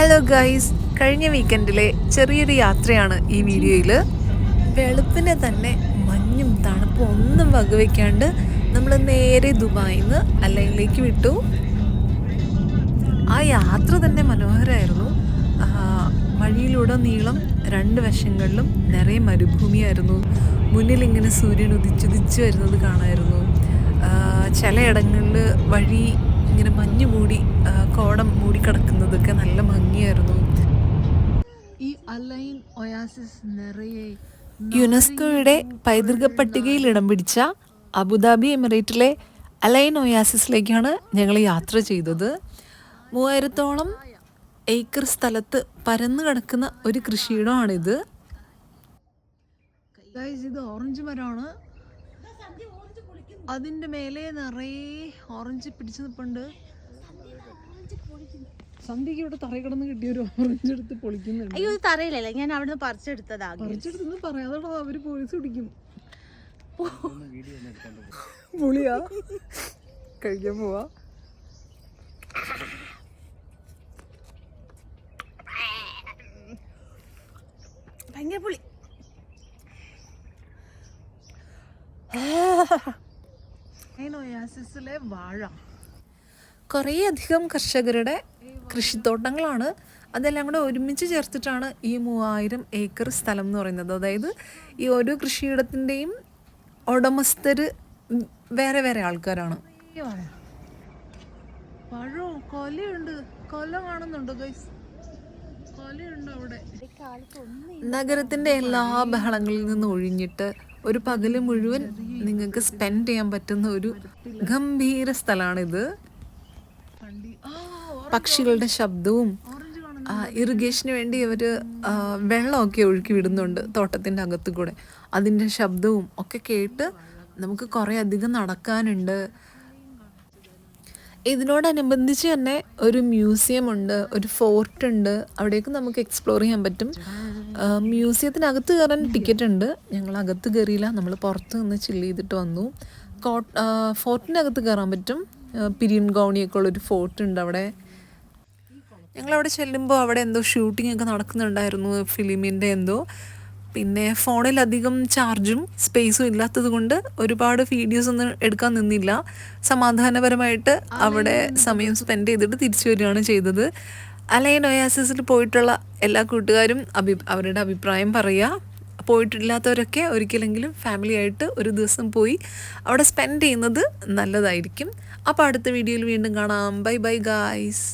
Hello guys, കഴിഞ്ഞ വീക്കെൻഡിലെ ചെറിയൊരു യാത്രയാണ് ഈ വീഡിയോയിൽ. വെളുപ്പിനെ തന്നെ മഞ്ഞും തണുപ്പും ഒന്നും വകവയ്ക്കാണ്ട് നമ്മൾ നേരെ ദുബായിൽ നിന്ന് അലൈനിലേക്ക് വിട്ടു. ആ യാത്ര തന്നെ മനോഹരമായിരുന്നു. വഴിയിലൂടെ നീളം രണ്ട് വശങ്ങളിലും നിറയെ മരുഭൂമിയായിരുന്നു. മുന്നിൽ ഇങ്ങനെ സൂര്യൻ ഉദിച്ചുദിച്ച് വരുന്നത് കാണാമായിരുന്നു. ചിലയിടങ്ങളിൽ വഴി ഇങ്ങനെ മഞ്ഞ് മൂടി കോടം മൂടിക്കിടക്കുന്നതൊക്കെ നല്ല ഭംഗിയായിരുന്നു. ഈ അലൈൻ ഒയാസിസ് നിറയെ യുനെസ്കോയുടെ പൈതൃക പട്ടികയിൽ ഇടം പിടിച്ച അബുദാബി എമിറേറ്റിലെ അലൈൻ ഒയാസിസിലേക്കാണ് ഞങ്ങൾ യാത്ര ചെയ്തത്. 3000-ഓളം ഏക്കർ സ്ഥലത്ത് പരന്നു കിടക്കുന്ന ഒരു കൃഷിയിടമാണിത്. ഇത് ഓറഞ്ച് മരമാണ്. അതിന്റെ മേലെ നിറയെ ഓറഞ്ച് പിടിച്ചു നിൽപ്പുണ്ട്. സന്ധ്യക്ക് ഇവിടെ തറയിൽ കിടന്ന് കിട്ടിയ ഒരു ഓറഞ്ച് എടുത്ത് പൊളിക്കുന്നുണ്ട്. അയ്യോ, തറയിലല്ല, ഞാൻ അവിടുന്ന് പറിച്ചെടുത്തതാ. പറിച്ചെടുത്തെന്ന് പറയാതെ അവര് പോലീസ് പിടിക്കും. പുളിയാ കഴിക്കാൻ പോവാ. ഭയങ്കര പുളി. ഒയാസിസിലെ വാഴ കുറേ അധികം കർഷകരുടെ കൃഷിത്തോട്ടങ്ങളാണ്. അതെല്ലാം കൂടെ ഒരുമിച്ച് ചേർത്തിട്ടാണ് ഈ 3000 ഏക്കർ സ്ഥലം എന്ന് പറയുന്നത്. അതായത് ഈ ഓരോ കൃഷിയിടത്തിൻ്റെയും ഉടമസ്ഥർ വേറെ വേറെ ആൾക്കാരാണ്. പഴം കൊലയുണ്ട്, കൊല കാണുന്നുണ്ടോ ഗൈസ്? കൊലയുണ്ട് അവിടെ. നഗരത്തിൻ്റെ എല്ലാ ബഹളങ്ങളിൽ നിന്നും ഒഴിഞ്ഞിട്ട് ഒരു പകല് മുഴുവൻ നിങ്ങൾക്ക് സ്പെൻഡ് ചെയ്യാൻ പറ്റുന്ന ഒരു ഗംഭീര സ്ഥലമാണിത്. പക്ഷികളുടെ ശബ്ദവും ഇറിഗേഷന് വേണ്ടി അവർ വെള്ളമൊക്കെ ഒഴുക്കി വിടുന്നുണ്ട് തോട്ടത്തിൻ്റെ അകത്തു കൂടെ. അതിൻ്റെ ശബ്ദവും ഒക്കെ കേട്ട് നമുക്ക് കുറേ അധികം നടക്കാനുണ്ട്. ഇതിനോടനുബന്ധിച്ച് തന്നെ ഒരു മ്യൂസിയം ഉണ്ട്, ഒരു ഫോർട്ട് ഉണ്ട്. അവിടേക്ക് നമുക്ക് എക്സ്പ്ലോർ ചെയ്യാൻ പറ്റും. മ്യൂസിയത്തിനകത്ത് കയറാൻ ടിക്കറ്റ് ഉണ്ട്. ഞങ്ങൾ അകത്ത് കയറിയില്ല, നമ്മൾ പുറത്ത് നിന്ന് ചില്ല് ചെയ്തിട്ട് വന്നു. ഫോർട്ടിനകത്ത് കയറാൻ പറ്റും. പിരിയൻ ഗൗണിയൊക്കെ ഉള്ളൊരു ഫോർട്ട് ഉണ്ട് അവിടെ. ഞങ്ങളവിടെ ചെല്ലുമ്പോൾ അവിടെ എന്തോ ഷൂട്ടിംഗ് ഒക്കെ നടക്കുന്നുണ്ടായിരുന്നു, ഫിലിമിൻ്റെ എന്തോ. പിന്നെ ഫോണിലധികം ചാർജും സ്പേസും ഇല്ലാത്തത് കൊണ്ട് ഒരുപാട് വീഡിയോസ് ഒന്നും എടുക്കാൻ നിന്നില്ല. സമാധാനപരമായിട്ട് അവിടെ സമയം സ്പെൻഡ് ചെയ്തിട്ട് തിരിച്ചു വരികയാണ് ചെയ്തത്. അലൈൻ ഒയാസിസിൽ പോയിട്ടുള്ള എല്ലാ കൂട്ടുകാരും അവരുടെ അഭിപ്രായം പറയുക. പോയിട്ടില്ലാത്തവരൊക്കെ ഒരിക്കലെങ്കിലും ഫാമിലി ആയിട്ട് ഒരു ദിവസം പോയി അവിടെ സ്പെൻഡ് ചെയ്യുന്നത് നല്ലതായിരിക്കും. അപ്പോൾ അടുത്ത വീഡിയോയിൽ വീണ്ടും കാണാം. Bye bye guys.